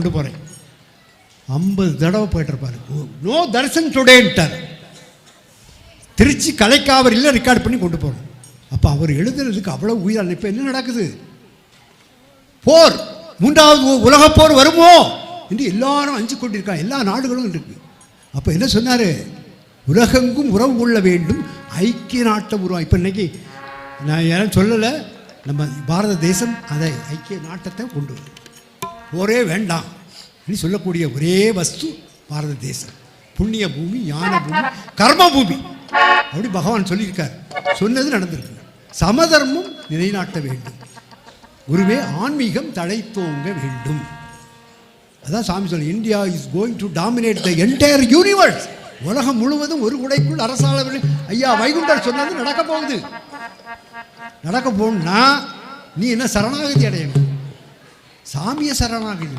கொண்டு போகிறேன். 50 தடவை போயிட்டுருப்பாரு. நோ தரிசன் டுடேன்ட்டார். திருச்சி கலைக்காவரில் ரெக்கார்ட் பண்ணி கொண்டு போகிறோம். அப்போ அவர் எழுதுறதுக்கு அவ்வளோ உயிரால். இப்போ என்ன நடக்குது? போர், 3வது உலகப்போர் வருமோ என்று எல்லாரும் அஞ்சு கொண்டிருக்காங்க. எல்லா நாடுகளும் இருக்கு. அப்போ என்ன சொன்னார்? உலகெங்கும் உறவு கொள்ள வேண்டும், ஐக்கிய நாட்டை உருவா. இப்போ இன்னைக்கு நான் யாரும் சொல்லலை, நம்ம பாரத தேசம் அதை ஐக்கிய நாட்டத்தை கொண்டு வரும். போரே வேண்டாம் அப்படின்னு சொல்லக்கூடிய ஒரே வஸ்து பாரத தேசம். புண்ணிய பூமி, ஞான பூமி, கர்ம பூமி அப்படி பகவான் சொல்லியிருக்கார். சொன்னது நடந்திருக்கு. சமதர்மம் நிலைநாட்ட வேண்டும். குருவே, ஆன்மீகம் தழைத்தோங்க வேண்டும். அதான் சாமி சொல்ல, India is going to dominate the entire universe. உலகம் முழுவதும் ஒரு குடைக்குள் அரசாள. ஐயா வைகுண்டர் சொன்னது நடக்க போகுது. நடக்க போகணும்னா நீ என்ன சரணாகதி அடையணும்? சாமியை சரணாகதி.